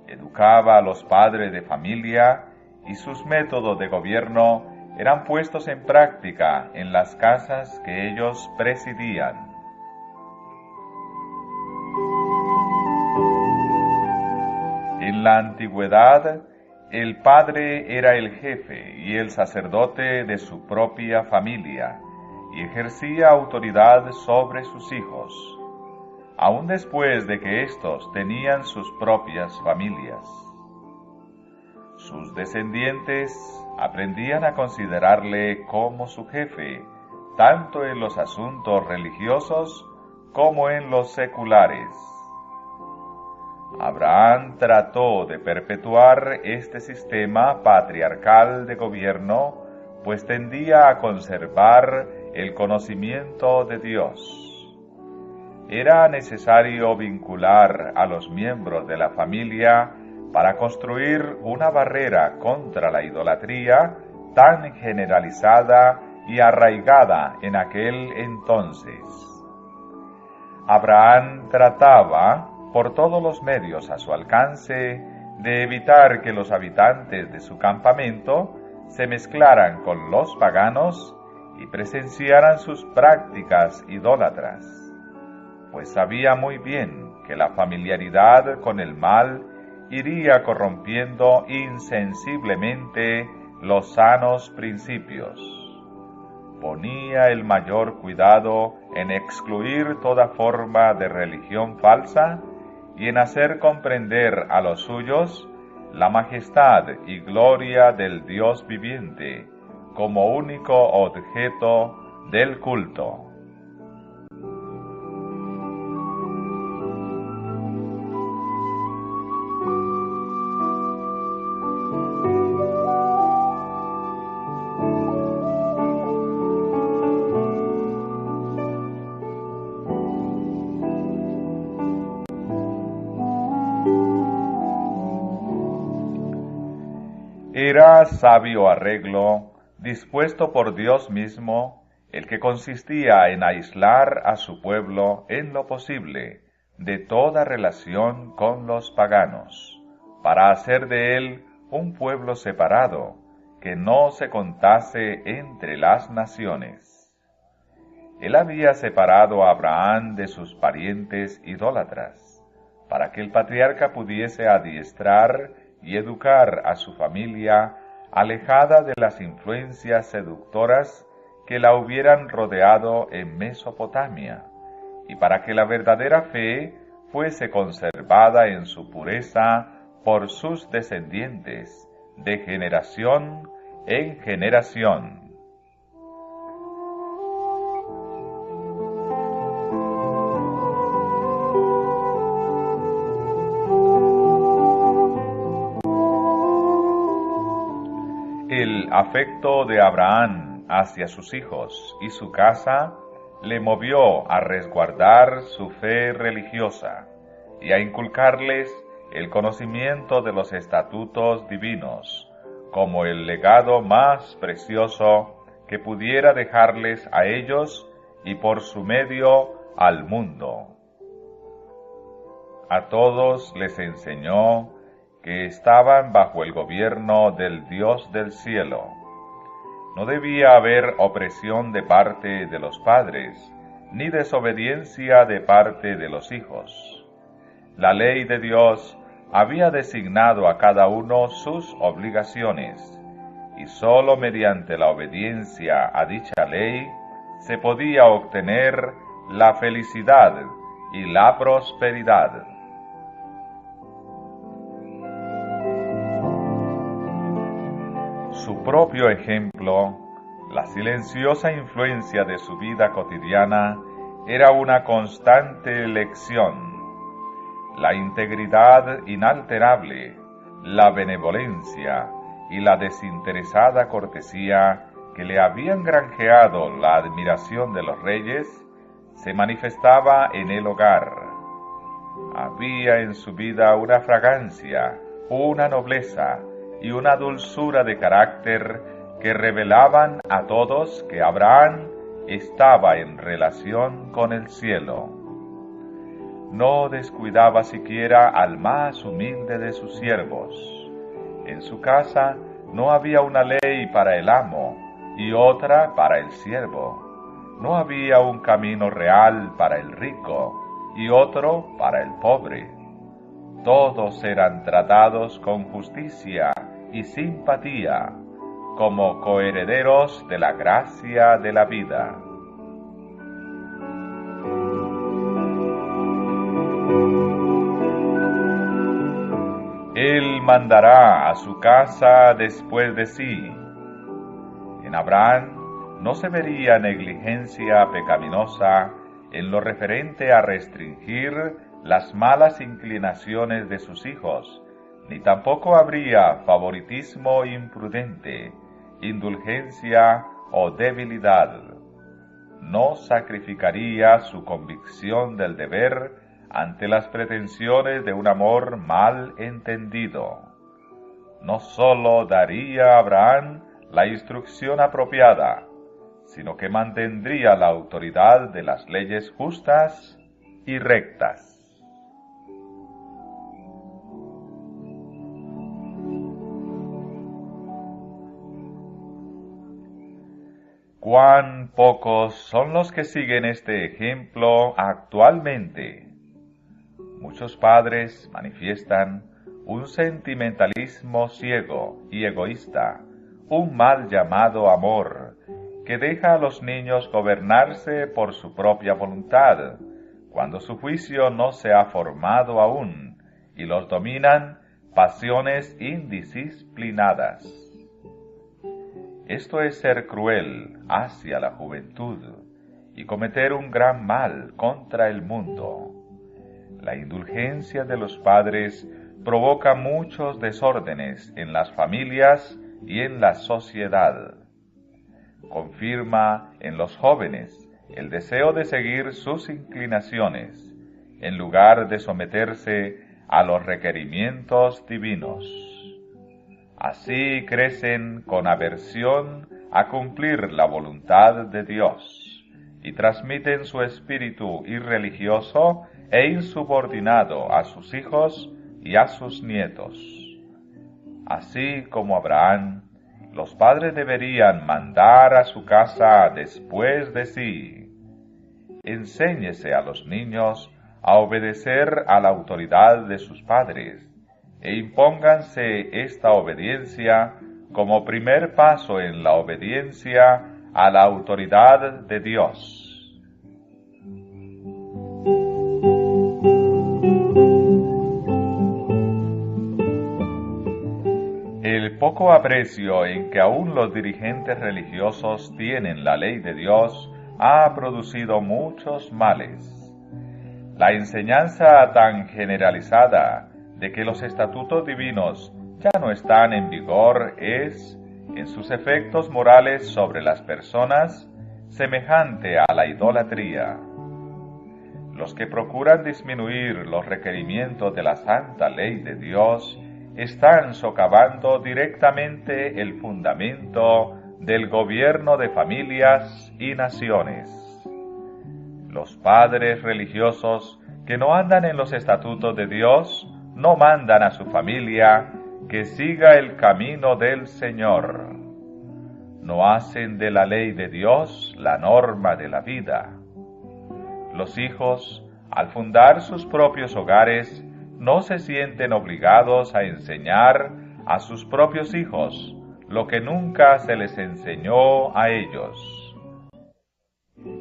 [SPEAKER 1] Educaba a los padres de familia y sus métodos de gobierno eran puestos en práctica en las casas que ellos presidían. En la antigüedad, el padre era el jefe y el sacerdote de su propia familia y ejercía autoridad sobre sus hijos, aun después de que éstos tenían sus propias familias. Sus descendientes aprendían a considerarle como su jefe, tanto en los asuntos religiosos como en los seculares. Abraham trató de perpetuar este sistema patriarcal de gobierno, pues tendía a conservar el conocimiento de Dios. Era necesario vincular a los miembros de la familia para construir una barrera contra la idolatría tan generalizada y arraigada en aquel entonces. Abraham trataba, por todos los medios a su alcance, de evitar que los habitantes de su campamento se mezclaran con los paganos y presenciaran sus prácticas idólatras, pues sabía muy bien que la familiaridad con el mal iría corrompiendo insensiblemente los sanos principios. Ponía el mayor cuidado en excluir toda forma de religión falsa y en hacer comprender a los suyos la majestad y gloria del Dios viviente como único objeto del culto. Era sabio arreglo, dispuesto por Dios mismo, el que consistía en aislar a su pueblo en lo posible de toda relación con los paganos, para hacer de él un pueblo separado, que no se contase entre las naciones. Él había separado a Abraham de sus parientes idólatras, para que el patriarca pudiese adiestrar y educar a su familia alejada de las influencias seductoras que la hubieran rodeado en Mesopotamia, y para que la verdadera fe fuese conservada en su pureza por sus descendientes, de generación en generación. El afecto de Abraham hacia sus hijos y su casa le movió a resguardar su fe religiosa y a inculcarles el conocimiento de los estatutos divinos como el legado más precioso que pudiera dejarles a ellos y por su medio al mundo. A todos les enseñó que estaban bajo el gobierno del Dios del cielo. No debía haber opresión de parte de los padres, ni desobediencia de parte de los hijos. La ley de Dios había designado a cada uno sus obligaciones, y sólo mediante la obediencia a dicha ley se podía obtener la felicidad y la prosperidad. Su propio ejemplo, la silenciosa influencia de su vida cotidiana, era una constante lección. La integridad inalterable, la benevolencia y la desinteresada cortesía que le habían granjeado la admiración de los reyes, se manifestaba en el hogar. Había en su vida una fragancia, una nobleza y una dulzura de carácter que revelaban a todos que Abraham estaba en relación con el cielo. No descuidaba siquiera al más humilde de sus siervos. En su casa no había una ley para el amo y otra para el siervo. No había un camino real para el rico y otro para el pobre. Todos eran tratados con justicia y simpatía, como coherederos de la gracia de la vida. Él mandará a su casa después de sí. En Abraham no se vería negligencia pecaminosa en lo referente a restringir las malas inclinaciones de sus hijos, ni tampoco habría favoritismo imprudente, indulgencia o debilidad. No sacrificaría su convicción del deber ante las pretensiones de un amor mal entendido. No sólo daría a Abraham la instrucción apropiada, sino que mantendría la autoridad de las leyes justas y rectas. ¡Cuán pocos son los que siguen este ejemplo actualmente! Muchos padres manifiestan un sentimentalismo ciego y egoísta, un mal llamado amor, que deja a los niños gobernarse por su propia voluntad, cuando su juicio no se ha formado aún, y los dominan pasiones indisciplinadas. Esto es ser cruel hacia la juventud y cometer un gran mal contra el mundo. La indulgencia de los padres provoca muchos desórdenes en las familias y en la sociedad. Confirma en los jóvenes el deseo de seguir sus inclinaciones, en lugar de someterse a los requerimientos divinos. Así crecen con aversión a cumplir la voluntad de Dios y transmiten su espíritu irreligioso e insubordinado a sus hijos y a sus nietos. Así como Abraham, los padres deberían mandar a su casa después de sí. Enséñese a los niños a obedecer a la autoridad de sus padres e impónganse esta obediencia como primer paso en la obediencia a la autoridad de Dios. El poco aprecio en que aún los dirigentes religiosos tienen la ley de Dios ha producido muchos males. La enseñanza tan generalizada de que los estatutos divinos ya no están en vigor es, en sus efectos morales sobre las personas, semejante a la idolatría. Los que procuran disminuir los requerimientos de la santa ley de Dios están socavando directamente el fundamento del gobierno de familias y naciones. Los padres religiosos que no andan en los estatutos de Dios no mandan a su familia que siga el camino del Señor. No hacen de la ley de Dios la norma de la vida. Los hijos, al fundar sus propios hogares, no se sienten obligados a enseñar a sus propios hijos lo que nunca se les enseñó a ellos.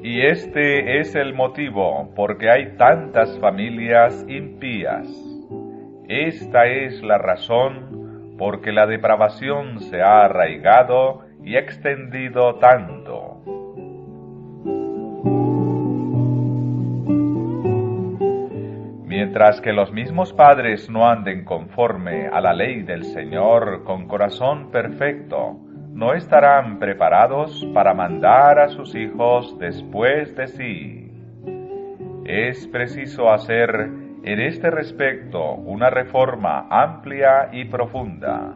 [SPEAKER 1] Y este es el motivo por que hay tantas familias impías. Esta es la razón por que la depravación se ha arraigado y extendido tanto. Mientras que los mismos padres no anden conforme a la ley del Señor con corazón perfecto, no estarán preparados para mandar a sus hijos después de sí. Es preciso hacer en este respecto una reforma amplia y profunda.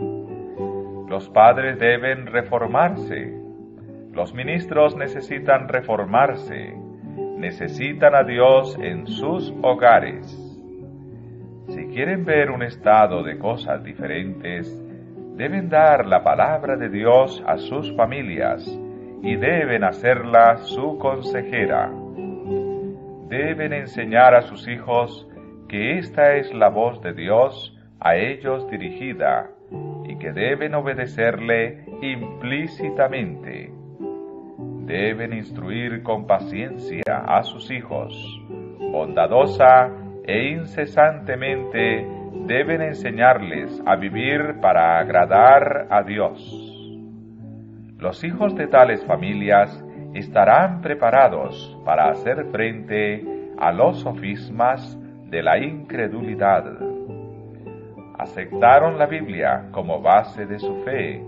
[SPEAKER 1] Los padres deben reformarse. Los ministros necesitan reformarse. Necesitan a Dios en sus hogares. Si quieren ver un estado de cosas diferentes, deben dar la palabra de Dios a sus familias y deben hacerla su consejera. Deben enseñar a sus hijos que esta es la voz de Dios a ellos dirigida y que deben obedecerle implícitamente. Deben instruir con paciencia a sus hijos, bondadosa e incesantemente deben enseñarles a vivir para agradar a Dios. Los hijos de tales familias estarán preparados para hacer frente a los sofismas de la incredulidad. Aceptaron la Biblia como base de su fe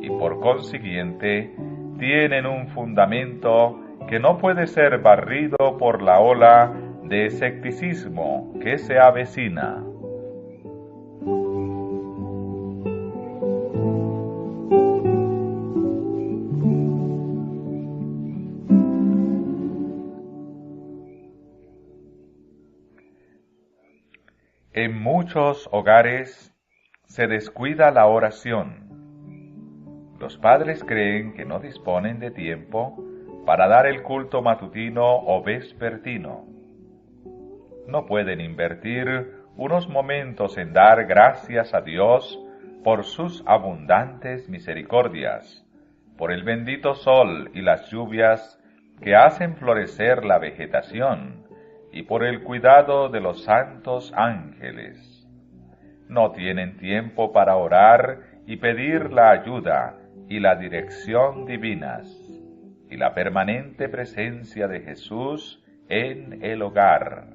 [SPEAKER 1] y por consiguiente tienen un fundamento que no puede ser barrido por la ola de escepticismo que se avecina. En muchos hogares se descuida la oración. Los padres creen que no disponen de tiempo para dar el culto matutino o vespertino. No pueden invertir unos momentos en dar gracias a Dios por sus abundantes misericordias, por el bendito sol y las lluvias que hacen florecer la vegetación y por el cuidado de los santos ángeles. No tienen tiempo para orar y pedir la ayuda y la dirección divinas y la permanente presencia de Jesús en el hogar.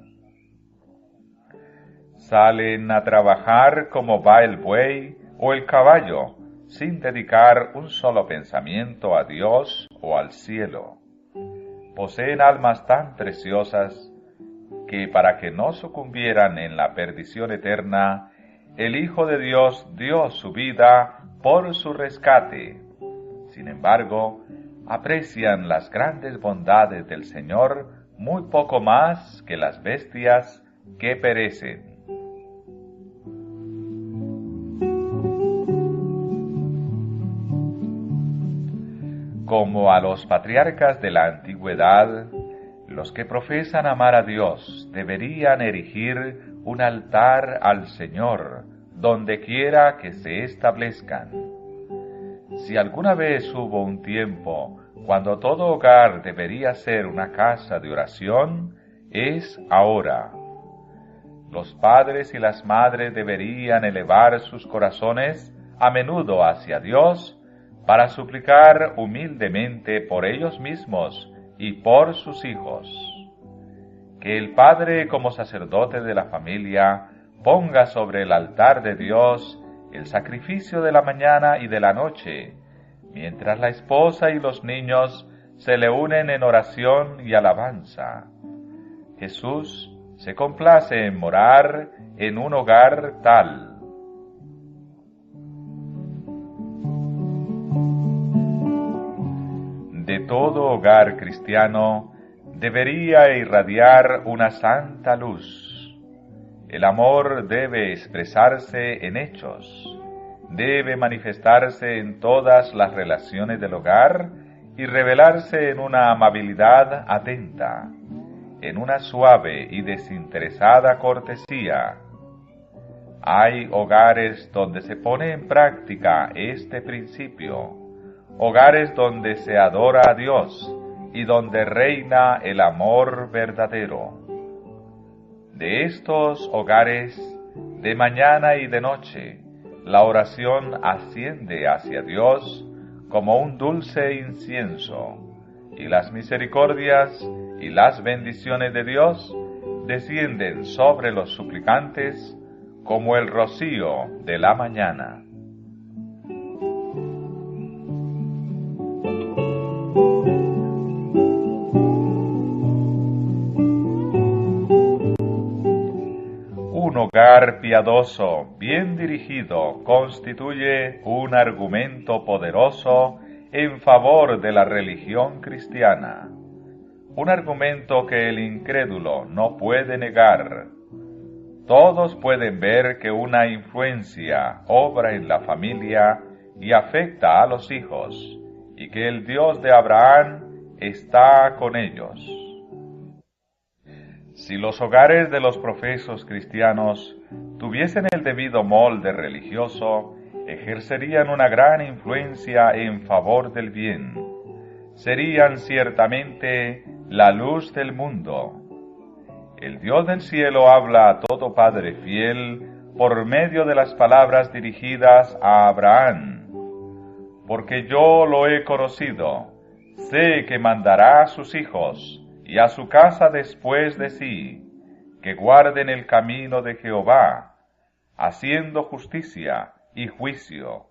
[SPEAKER 1] Salen a trabajar como va el buey o el caballo, sin dedicar un solo pensamiento a Dios o al cielo. Poseen almas tan preciosas que para que no sucumbieran en la perdición eterna, el Hijo de Dios dio su vida por su rescate. Sin embargo, aprecian las grandes bondades del Señor muy poco más que las bestias que perecen. Como a los patriarcas de la antigüedad, los que profesan amar a Dios deberían erigir un altar al Señor donde quiera que se establezcan. Si alguna vez hubo un tiempo cuando todo hogar debería ser una casa de oración, es ahora. Los padres y las madres deberían elevar sus corazones a menudo hacia Dios para suplicar humildemente por ellos mismos y por sus hijos. Que el padre, como sacerdote de la familia, ponga sobre el altar de Dios el sacrificio de la mañana y de la noche, mientras la esposa y los niños se le unen en oración y alabanza. Jesús se complace en morar en un hogar tal. De todo hogar cristiano debería irradiar una santa luz. El amor debe expresarse en hechos, debe manifestarse en todas las relaciones del hogar y revelarse en una amabilidad atenta, en una suave y desinteresada cortesía. Hay hogares donde se pone en práctica este principio, hogares donde se adora a Dios y donde reina el amor verdadero. De estos hogares, de mañana y de noche, la oración asciende hacia Dios como un dulce incienso, y las misericordias y las bendiciones de Dios descienden sobre los suplicantes como el rocío de la mañana. Un hogar piadoso, bien dirigido, constituye un argumento poderoso en favor de la religión cristiana, un argumento que el incrédulo no puede negar. Todos pueden ver que una influencia obra en la familia y afecta a los hijos, y que el Dios de Abraham está con ellos. Si los hogares de los profesos cristianos tuviesen el debido molde religioso, ejercerían una gran influencia en favor del bien. Serían ciertamente la luz del mundo. El Dios del cielo habla a todo padre fiel por medio de las palabras dirigidas a Abraham. Porque yo lo he conocido, sé que mandará a sus hijos y a su casa después de sí, que guarden el camino de Jehová, haciendo justicia y juicio,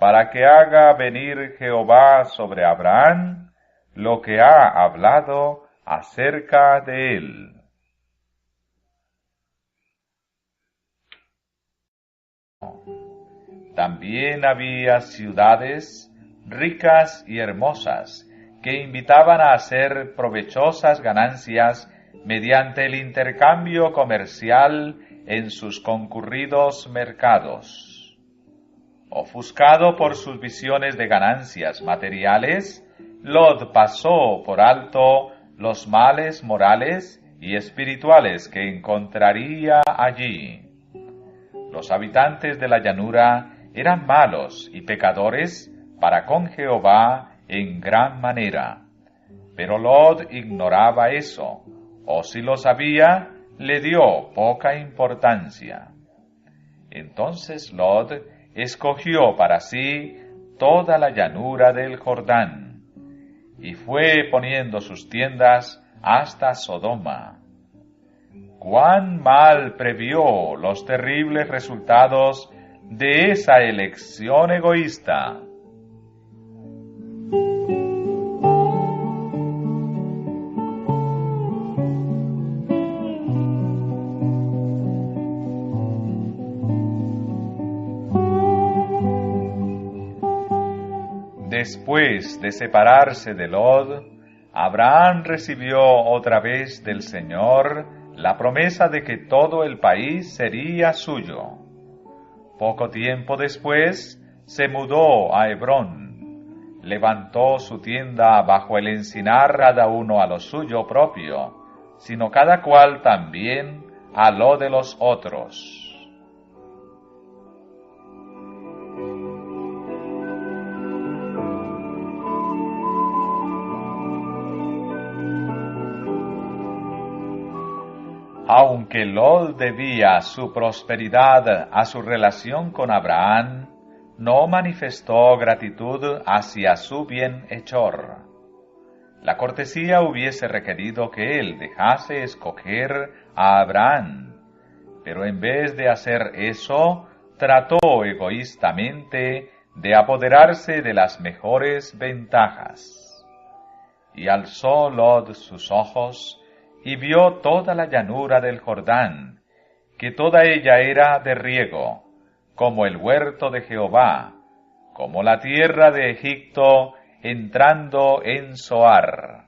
[SPEAKER 1] para que haga venir Jehová sobre Abraham lo que ha hablado acerca de él. También había ciudades ricas y hermosas que invitaban a hacer provechosas ganancias mediante el intercambio comercial en sus concurridos mercados. Ofuscado por sus visiones de ganancias materiales, Lot pasó por alto los males morales y espirituales que encontraría allí. Los habitantes de la llanura eran malos y pecadores para con Jehová en gran manera. Pero Lot ignoraba eso, o si lo sabía, le dio poca importancia. Entonces Lot escogió para sí toda la llanura del Jordán, y fue poniendo sus tiendas hasta Sodoma. Cuán mal previó los terribles resultados de esa elección egoísta. Después de separarse de Lot, Abraham recibió otra vez del Señor la promesa de que todo el país sería suyo. Poco tiempo después se mudó a Hebrón, levantó su tienda bajo el encinar cada uno a lo suyo propio, sino cada cual también a lo de los otros. Aunque Lot debía su prosperidad a su relación con Abraham, no manifestó gratitud hacia su bienhechor. La cortesía hubiese requerido que él dejase escoger a Abraham, pero en vez de hacer eso, trató egoístamente de apoderarse de las mejores ventajas. Y alzó Lot sus ojos y vio toda la llanura del Jordán, que toda ella era de riego, como el huerto de Jehová, como la tierra de Egipto entrando en Zoar.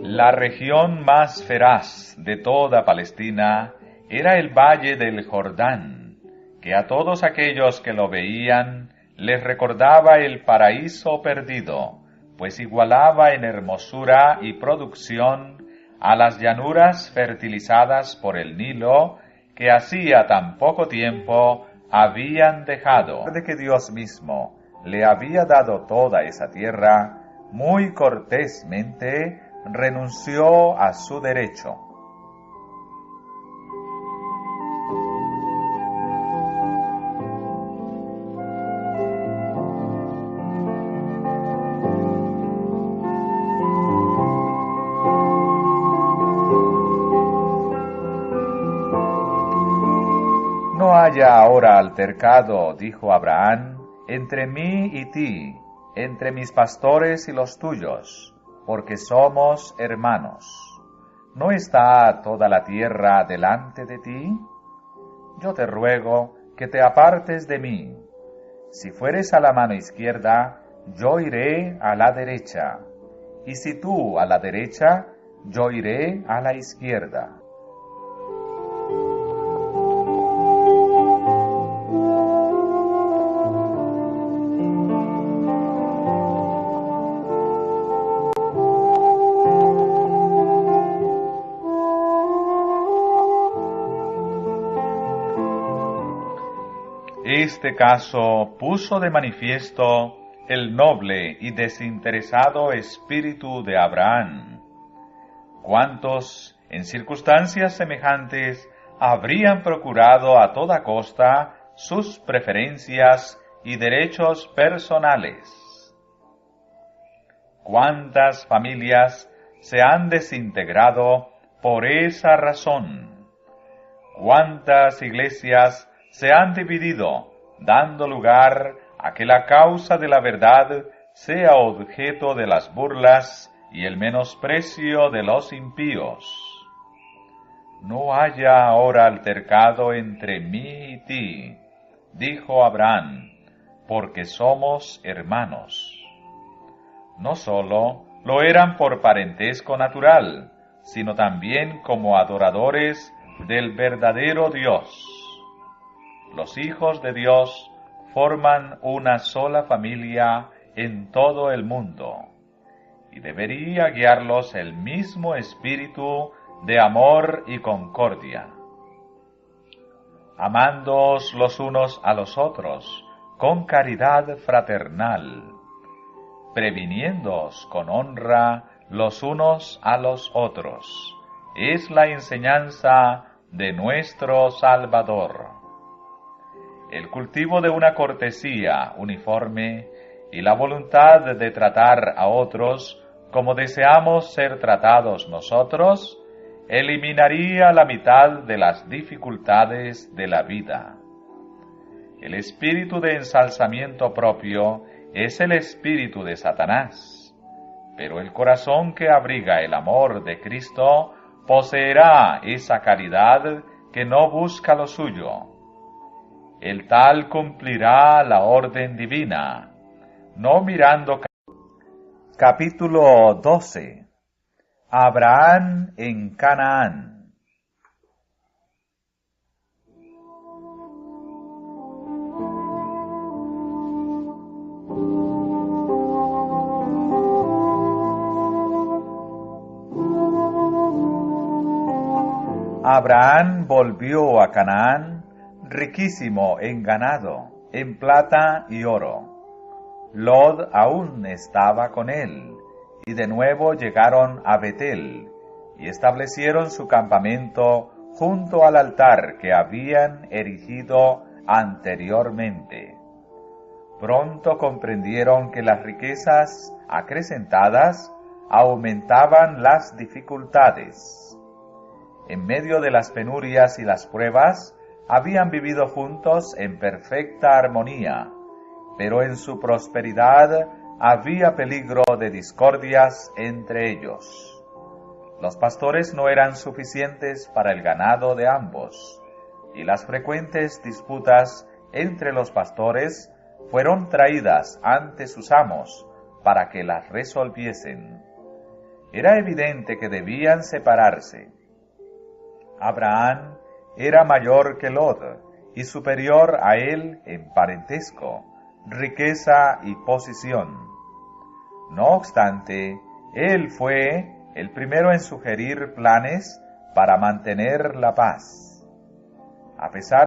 [SPEAKER 1] La región más feraz de toda Palestina era el valle del Jordán, que a todos aquellos que lo veían les recordaba el paraíso perdido, pues igualaba en hermosura y producción a las llanuras fertilizadas por el Nilo que hacía tan poco tiempo habían dejado. De que Dios mismo le había dado toda esa tierra, muy cortésmente renunció a su derecho. No haya ahora altercado, dijo Abraham, entre mí y ti, entre mis pastores y los tuyos, porque somos hermanos. ¿No está toda la tierra delante de ti? Yo te ruego que te apartes de mí. Si fueres a la mano izquierda, yo iré a la derecha, y si tú a la derecha, yo iré a la izquierda. Este caso puso de manifiesto el noble y desinteresado espíritu de Abraham. ¿Cuántos, en circunstancias semejantes, habrían procurado a toda costa sus preferencias y derechos personales? ¿Cuántas familias se han desintegrado por esa razón? ¿Cuántas iglesias se han dividido, dando lugar a que la causa de la verdad sea objeto de las burlas y el menosprecio de los impíos? No haya ahora altercado entre mí y ti, dijo Abraham, porque somos hermanos. No sólo lo eran por parentesco natural, sino también como adoradores del verdadero Dios. Los hijos de Dios forman una sola familia en todo el mundo, y debería guiarlos el mismo espíritu de amor y concordia, amándoos los unos a los otros con caridad fraternal, previniéndoos con honra los unos a los otros. Es la enseñanza de nuestro Salvador. El cultivo de una cortesía uniforme y la voluntad de tratar a otros como deseamos ser tratados nosotros, eliminaría la mitad de las dificultades de la vida. El espíritu de ensalzamiento propio es el espíritu de Satanás, pero el corazón que abriga el amor de Cristo poseerá esa caridad que no busca lo suyo. El tal cumplirá la orden divina, no mirando. Capítulo 12. Abraham en Canaán. Abraham volvió a Canaán riquísimo en ganado, en plata y oro. Lot aún estaba con él, y de nuevo llegaron a Betel, y establecieron su campamento junto al altar que habían erigido anteriormente. Pronto comprendieron que las riquezas acrecentadas aumentaban las dificultades. En medio de las penurias y las pruebas, habían vivido juntos en perfecta armonía, pero en su prosperidad había peligro de discordias entre ellos. Los pastores no eran suficientes para el ganado de ambos, y las frecuentes disputas entre los pastores fueron traídas ante sus amos para que las resolviesen. Era evidente que debían separarse. Abraham era mayor que Lot y superior a él en parentesco, riqueza y posición. No obstante, él fue el primero en sugerir planes para mantener la paz. A pesar